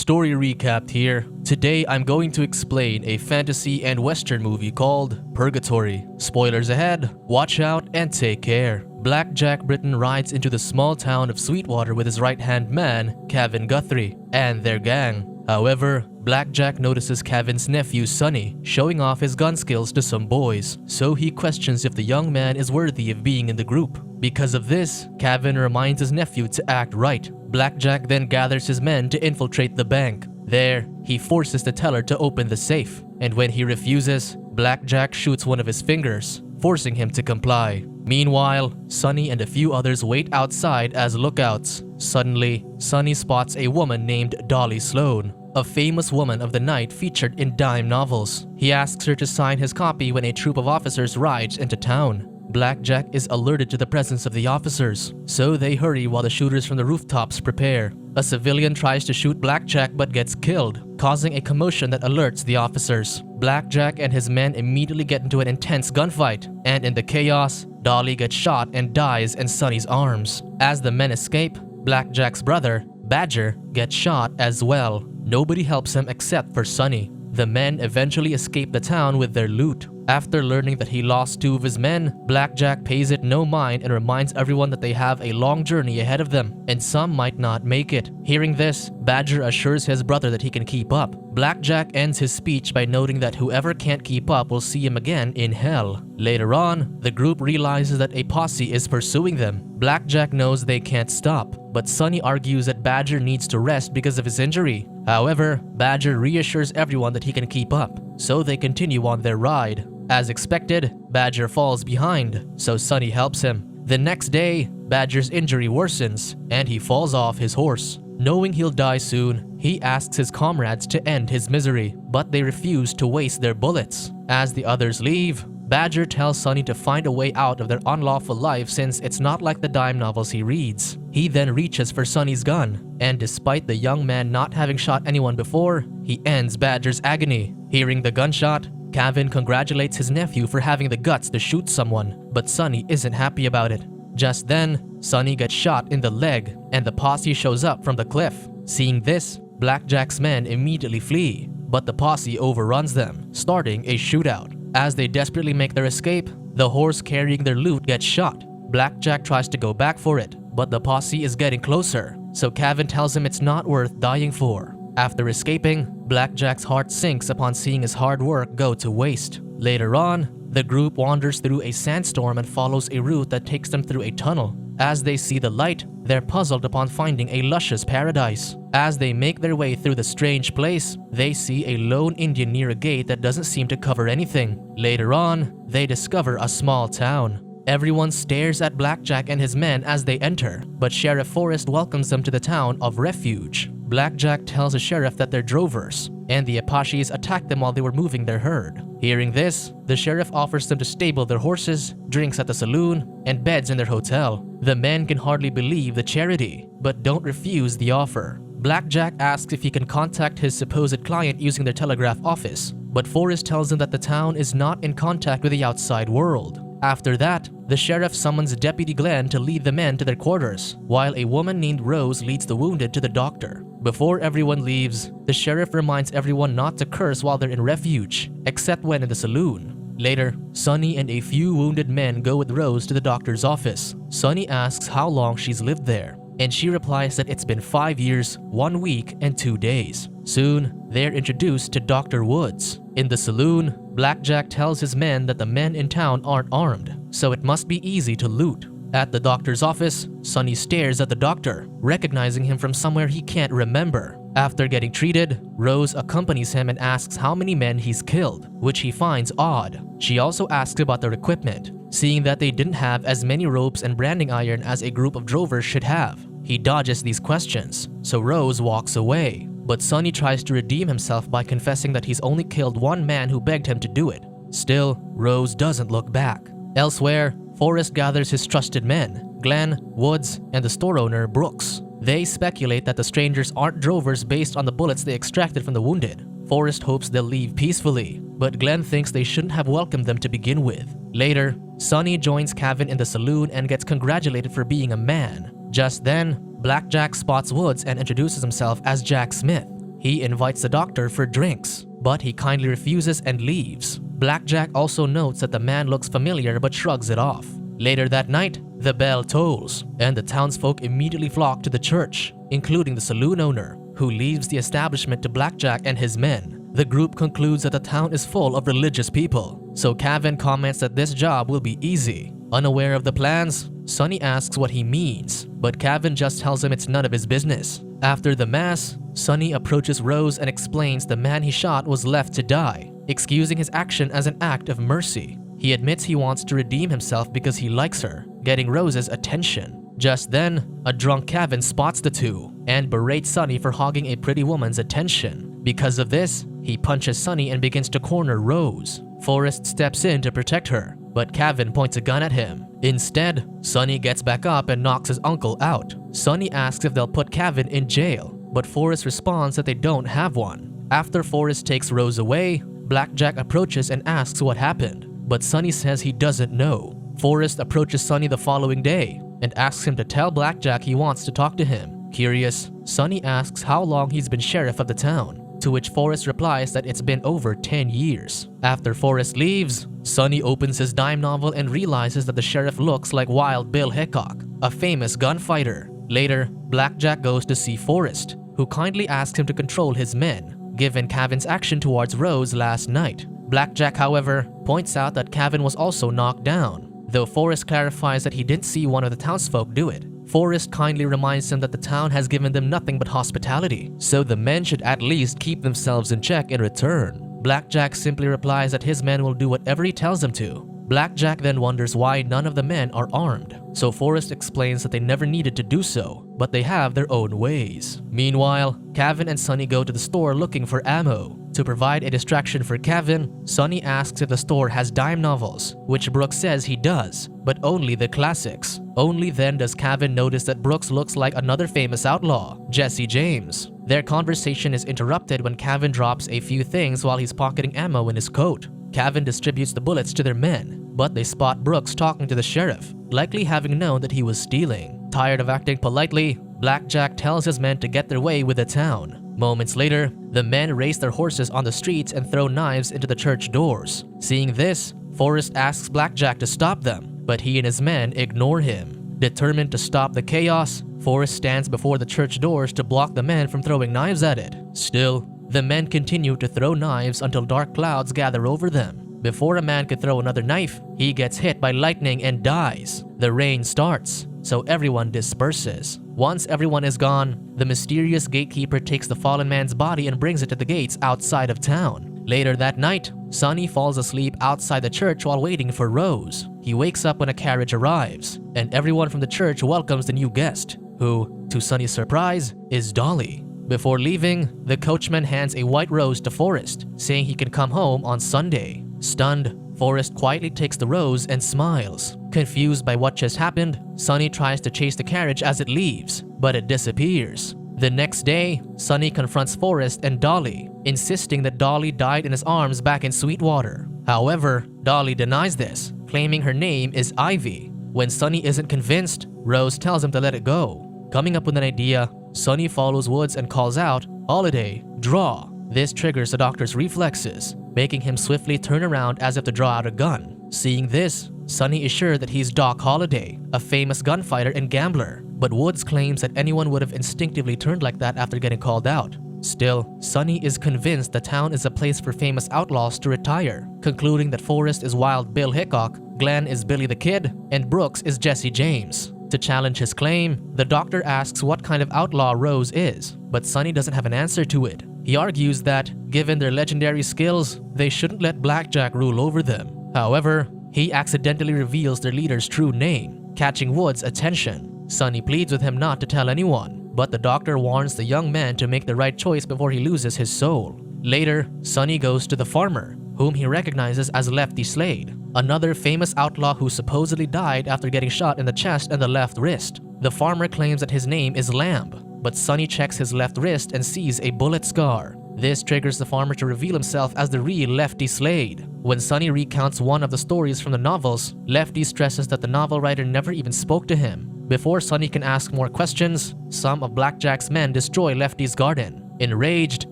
Story recapped here. Today I'm going to explain a fantasy and western movie called Purgatory. Spoilers ahead, watch out and take care. Black Jack Britton rides into the small town of Sweetwater with his right-hand man, Kevin Guthrie, and their gang. However, Black Jack notices Kevin's nephew Sonny showing off his gun skills to some boys, so he questions if the young man is worthy of being in the group. Because of this, Kevin reminds his nephew to act right. Black Jack then gathers his men to infiltrate the bank. There, he forces the teller to open the safe, and when he refuses, Black Jack shoots one of his fingers, forcing him to comply. Meanwhile, Sonny and a few others wait outside as lookouts. Suddenly, Sonny spots a woman named Dolly Sloan, a famous woman of the night featured in dime novels. He asks her to sign his copy when a troop of officers rides into town. Black Jack is alerted to the presence of the officers, so they hurry while the shooters from the rooftops prepare. A civilian tries to shoot Black Jack but gets killed, causing a commotion that alerts the officers. Black Jack and his men immediately get into an intense gunfight, and in the chaos, Dolly gets shot and dies in Sonny's arms. As the men escape, Black Jack's brother, Badger, gets shot as well. Nobody helps him except for Sonny. The men eventually escape the town with their loot. After learning that he lost two of his men, Black Jack pays it no mind and reminds everyone that they have a long journey ahead of them, and some might not make it. Hearing this, Badger assures his brother that he can keep up. Black Jack ends his speech by noting that whoever can't keep up will see him again in hell. Later on, the group realizes that a posse is pursuing them. Black Jack knows they can't stop, but Sonny argues that Badger needs to rest because of his injury. However, Badger reassures everyone that he can keep up, so they continue on their ride. As expected, Badger falls behind, so Sonny helps him. The next day, Badger's injury worsens, and he falls off his horse. Knowing he'll die soon, he asks his comrades to end his misery, but they refuse to waste their bullets. As the others leave, Badger tells Sonny to find a way out of their unlawful life since it's not like the dime novels he reads. He then reaches for Sonny's gun, and despite the young man not having shot anyone before, he ends Badger's agony. Hearing the gunshot, Kevin congratulates his nephew for having the guts to shoot someone, but Sonny isn't happy about it. Just then, Sonny gets shot in the leg, and the posse shows up from the cliff. Seeing this, Black Jack's men immediately flee, but the posse overruns them, starting a shootout. As they desperately make their escape, the horse carrying their loot gets shot. Black Jack tries to go back for it, but the posse is getting closer, so Kevin tells him it's not worth dying for. After escaping, Black Jack's heart sinks upon seeing his hard work go to waste. Later on, the group wanders through a sandstorm and follows a route that takes them through a tunnel. As they see the light, they're puzzled upon finding a luscious paradise. As they make their way through the strange place, they see a lone Indian near a gate that doesn't seem to cover anything. Later on, they discover a small town. Everyone stares at Black Jack and his men as they enter, but Sheriff Forrest welcomes them to the town of Refuge. Black Jack tells the sheriff that they're drovers, and the Apaches attacked them while they were moving their herd. Hearing this, the sheriff offers them to stable their horses, drinks at the saloon, and beds in their hotel. The men can hardly believe the charity, but don't refuse the offer. Black Jack asks if he can contact his supposed client using their telegraph office, but Forrest tells him that the town is not in contact with the outside world. After that, the sheriff summons Deputy Glenn to lead the men to their quarters, while a woman named Rose leads the wounded to the doctor. Before everyone leaves, the sheriff reminds everyone not to curse while they're in Refuge, except when in the saloon. Later, Sonny and a few wounded men go with Rose to the doctor's office. Sonny asks how long she's lived there, and she replies that it's been 5 years, 1 week, and 2 days. Soon, they're introduced to Dr. Woods. In the saloon, Black Jack tells his men that the men in town aren't armed, so it must be easy to loot. At the doctor's office, Sonny stares at the doctor, recognizing him from somewhere he can't remember. After getting treated, Rose accompanies him and asks how many men he's killed, which he finds odd. She also asks about their equipment, seeing that they didn't have as many ropes and branding iron as a group of drovers should have. He dodges these questions, so Rose walks away. But Sonny tries to redeem himself by confessing that he's only killed one man who begged him to do it. Still, Rose doesn't look back. Elsewhere, Forrest gathers his trusted men, Glenn, Woods, and the store owner, Brooks. They speculate that the strangers aren't drovers based on the bullets they extracted from the wounded. Forrest hopes they'll leave peacefully, but Glenn thinks they shouldn't have welcomed them to begin with. Later, Sonny joins Kevin in the saloon and gets congratulated for being a man. Just then, Black Jack spots Woods and introduces himself as Jack Smith. He invites the doctor for drinks, but he kindly refuses and leaves. Blackjack also notes that the man looks familiar but shrugs it off. Later that night, the bell tolls, and the townsfolk immediately flock to the church, including the saloon owner, who leaves the establishment to Blackjack and his men. The group concludes that the town is full of religious people, so Kevin comments that this job will be easy. Unaware of the plans, Sonny asks what he means, but Kevin just tells him it's none of his business. After the mass, Sonny approaches Rose and explains the man he shot was left to die, excusing his action as an act of mercy. He admits he wants to redeem himself because he likes her, getting Rose's attention. Just then, a drunk Kevin spots the two and berates Sonny for hogging a pretty woman's attention. Because of this, he punches Sonny and begins to corner Rose. Forrest steps in to protect her, but Kevin points a gun at him. Instead, Sonny gets back up and knocks his uncle out. Sonny asks if they'll put Kevin in jail, but Forrest responds that they don't have one. After Forrest takes Rose away, Blackjack approaches and asks what happened, but Sonny says he doesn't know. Forrest approaches Sonny the following day and asks him to tell Blackjack he wants to talk to him. Curious, Sonny asks how long he's been sheriff of the town, to which Forrest replies that it's been over 10 years. After Forrest leaves, Sonny opens his dime novel and realizes that the sheriff looks like Wild Bill Hickok, a famous gunfighter. Later, Blackjack goes to see Forrest, who kindly asks him to control his men, given Kevin's action towards Rose last night. Blackjack, however, points out that Kevin was also knocked down, though Forrest clarifies that he didn't see one of the townsfolk do it. Forrest kindly reminds him that the town has given them nothing but hospitality, so the men should at least keep themselves in check in return. Blackjack simply replies that his men will do whatever he tells them to. Blackjack then wonders why none of the men are armed, so Forrest explains that they never needed to do so, but they have their own ways. Meanwhile, Kevin and Sonny go to the store looking for ammo. To provide a distraction for Kevin, Sonny asks if the store has dime novels, which Brooks says he does, but only the classics. Only then does Kevin notice that Brooks looks like another famous outlaw, Jesse James. Their conversation is interrupted when Kevin drops a few things while he's pocketing ammo in his coat. Kevin distributes the bullets to their men, but they spot Brooks talking to the sheriff, likely having known that he was stealing. Tired of acting politely, Blackjack tells his men to get their way with the town. Moments later, the men race their horses on the streets and throw knives into the church doors. Seeing this, Forrest asks Blackjack to stop them, but he and his men ignore him. Determined to stop the chaos, Forrest stands before the church doors to block the men from throwing knives at it. Still, the men continue to throw knives until dark clouds gather over them. Before a man could throw another knife, he gets hit by lightning and dies. The rain starts, so everyone disperses. Once everyone is gone, the mysterious gatekeeper takes the fallen man's body and brings it to the gates outside of town. Later that night, Sonny falls asleep outside the church while waiting for Rose. He wakes up when a carriage arrives, and everyone from the church welcomes the new guest, who, to Sonny's surprise, is Dolly. Before leaving, the coachman hands a white rose to Forrest, saying he can come home on Sunday. Stunned, Forrest quietly takes the rose and smiles. Confused by what just happened, Sonny tries to chase the carriage as it leaves, but it disappears. The next day, Sonny confronts Forrest and Dolly, insisting that Dolly died in his arms back in Sweetwater. However, Dolly denies this, claiming her name is Ivy. When Sonny isn't convinced, Rose tells him to let it go. Coming up with an idea, Sonny follows Woods and calls out, "Holiday, draw." This triggers the doctor's reflexes, making him swiftly turn around as if to draw out a gun. Seeing this, Sonny is sure that he's Doc Holliday, a famous gunfighter and gambler, but Woods claims that anyone would have instinctively turned like that after getting called out. Still, Sonny is convinced the town is a place for famous outlaws to retire, concluding that Forrest is Wild Bill Hickok, Glenn is Billy the Kid, and Brooks is Jesse James. To challenge his claim, the doctor asks what kind of outlaw Rose is, but Sonny doesn't have an answer to it. He argues that, given their legendary skills, they shouldn't let Blackjack rule over them. However, he accidentally reveals their leader's true name, catching Wood's attention. Sonny pleads with him not to tell anyone, but the doctor warns the young man to make the right choice before he loses his soul. Later, Sonny goes to the farmer, whom he recognizes as Lefty Slade, another famous outlaw who supposedly died after getting shot in the chest and the left wrist. The farmer claims that his name is Lamb, but Sonny checks his left wrist and sees a bullet scar. This triggers the farmer to reveal himself as the real Lefty Slade. When Sonny recounts one of the stories from the novels, Lefty stresses that the novel writer never even spoke to him. Before Sonny can ask more questions, some of Blackjack's men destroy Lefty's garden. Enraged,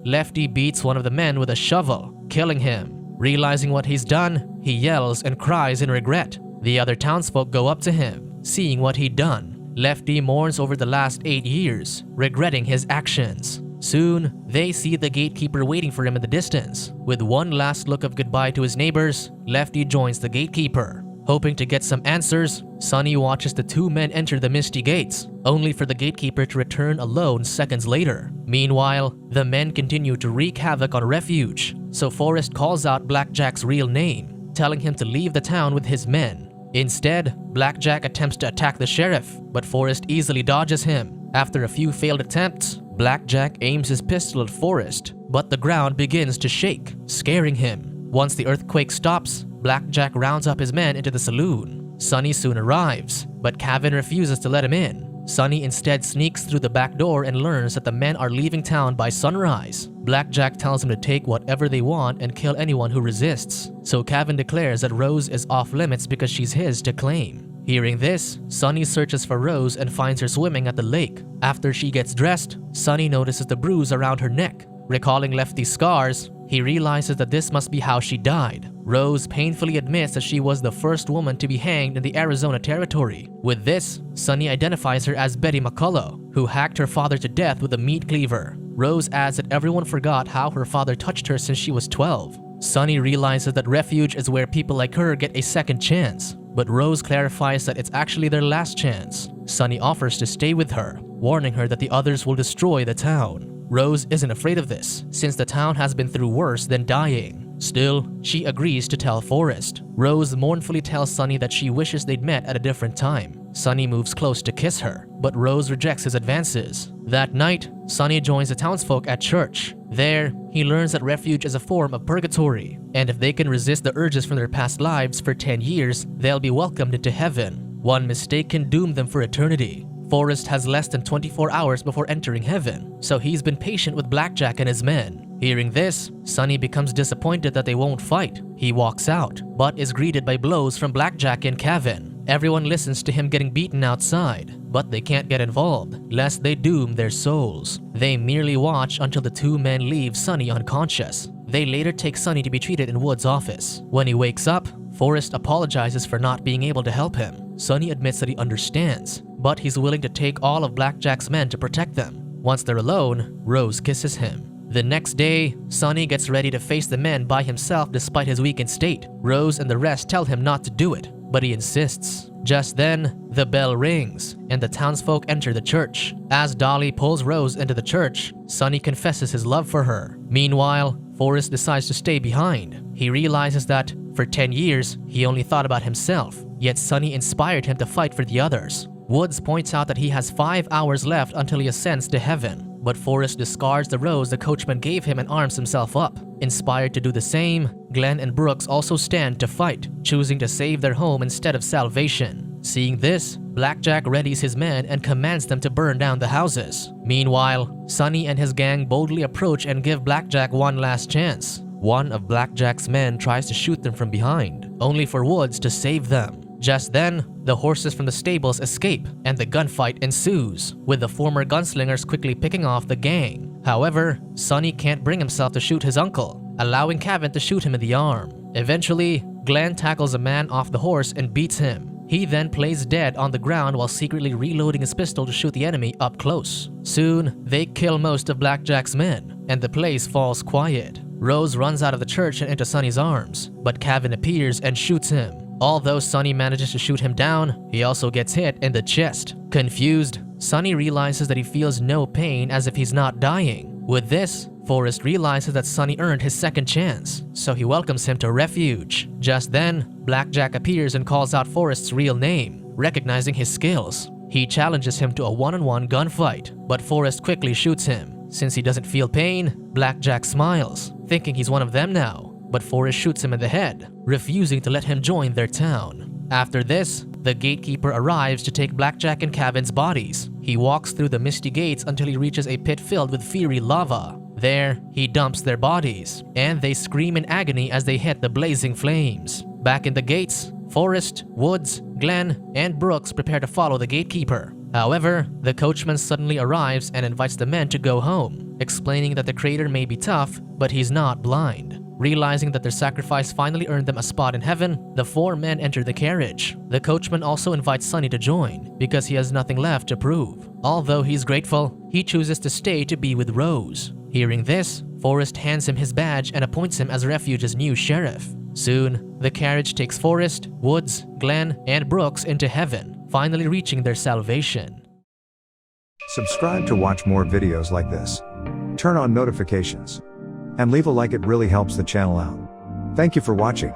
Lefty beats one of the men with a shovel, killing him. Realizing what he's done, he yells and cries in regret. The other townsfolk go up to him, seeing what he'd done. Lefty mourns over the last 8 years, regretting his actions. Soon, they see the gatekeeper waiting for him in the distance. With one last look of goodbye to his neighbors, Lefty joins the gatekeeper. Hoping to get some answers, Sonny watches the two men enter the misty gates, only for the gatekeeper to return alone seconds later. Meanwhile, the men continue to wreak havoc on Refuge, so Forrest calls out Blackjack's real name, telling him to leave the town with his men. Instead, Blackjack attempts to attack the sheriff, but Forrest easily dodges him. After a few failed attempts, Blackjack aims his pistol at Forrest, but the ground begins to shake, scaring him. Once the earthquake stops, Blackjack rounds up his men into the saloon. Sonny soon arrives, but Kevin refuses to let him in. Sonny instead sneaks through the back door and learns that the men are leaving town by sunrise. Blackjack tells him to take whatever they want and kill anyone who resists, so Kevin declares that Rose is off limits because she's his to claim. Hearing this, Sonny searches for Rose and finds her swimming at the lake. After she gets dressed, Sonny notices the bruise around her neck. Recalling Lefty's scars, he realizes that this must be how she died. Rose painfully admits that she was the first woman to be hanged in the Arizona territory. With this, Sonny identifies her as Betty McCullough, who hacked her father to death with a meat cleaver. Rose adds that everyone forgot how her father touched her since she was 12. Sonny realizes that Refuge is where people like her get a second chance, but Rose clarifies that it's actually their last chance. Sonny offers to stay with her, warning her that the others will destroy the town. Rose isn't afraid of this, since the town has been through worse than dying. Still, she agrees to tell Forrest. Rose mournfully tells Sonny that she wishes they'd met at a different time. Sonny moves close to kiss her, but Rose rejects his advances. That night, Sonny joins the townsfolk at church. There, he learns that Refuge is a form of purgatory, and if they can resist the urges from their past lives for 10 years, they'll be welcomed into heaven. One mistake can doom them for eternity. Forrest has less than 24 hours before entering heaven, so he's been patient with Blackjack and his men. Hearing this, Sonny becomes disappointed that they won't fight. He walks out, but is greeted by blows from Blackjack and Kevin. Everyone listens to him getting beaten outside, but they can't get involved, lest they doom their souls. They merely watch until the two men leave Sonny unconscious. They later take Sonny to be treated in Wood's office. When he wakes up, Forrest apologizes for not being able to help him. Sonny admits that he understands, but he's willing to take all of Blackjack's men to protect them. Once they're alone, Rose kisses him. The next day, Sonny gets ready to face the men by himself despite his weakened state. Rose and the rest tell him not to do it, but he insists. Just then, the bell rings, and the townsfolk enter the church. As Dolly pulls Rose into the church, Sonny confesses his love for her. Meanwhile, Forrest decides to stay behind. He realizes that, for 10 years, he only thought about himself, yet Sonny inspired him to fight for the others. Woods points out that he has 5 hours left until he ascends to heaven, but Forrest discards the rose the coachman gave him and arms himself up. Inspired to do the same, Glenn and Brooks also stand to fight, choosing to save their home instead of salvation. Seeing this, Blackjack readies his men and commands them to burn down the houses. Meanwhile, Sonny and his gang boldly approach and give Blackjack one last chance. One of Blackjack's men tries to shoot them from behind, only for Woods to save them. Just then, the horses from the stables escape, and the gunfight ensues, with the former gunslingers quickly picking off the gang. However, Sonny can't bring himself to shoot his uncle, allowing Kevin to shoot him in the arm. Eventually, Glenn tackles a man off the horse and beats him. He then plays dead on the ground while secretly reloading his pistol to shoot the enemy up close. Soon, they kill most of Blackjack's men, and the place falls quiet. Rose runs out of the church and into Sonny's arms, but Kevin appears and shoots him. Although Sonny manages to shoot him down, he also gets hit in the chest. Confused, Sonny realizes that he feels no pain as if he's not dying. With this, Forrest realizes that Sonny earned his second chance, so he welcomes him to Refuge. Just then, Blackjack appears and calls out Forrest's real name, recognizing his skills. He challenges him to a one-on-one gunfight, but Forrest quickly shoots him. Since he doesn't feel pain, Blackjack smiles, thinking he's one of them now. But Forrest shoots him in the head, refusing to let him join their town. After this, the gatekeeper arrives to take Blackjack and Kevin's bodies. He walks through the misty gates until he reaches a pit filled with fiery lava. There, he dumps their bodies, and they scream in agony as they hit the blazing flames. Back in the gates, Forrest, Woods, Glenn, and Brooks prepare to follow the gatekeeper. However, the coachman suddenly arrives and invites the men to go home. explaining that the creator may be tough, but he's not blind. Realizing that their sacrifice finally earned them a spot in heaven, the four men enter the carriage. The coachman also invites Sunny to join because he has nothing left to prove. Although he's grateful, he chooses to stay to be with Rose. Hearing this, Forrest hands him his badge and appoints him as Refuge's new sheriff. Soon, the carriage takes Forrest, Woods, Glenn, and Brooks into heaven, finally reaching their salvation. Subscribe to watch more videos like this. Turn on notifications. And leave a like, it really helps the channel out. Thank you for watching.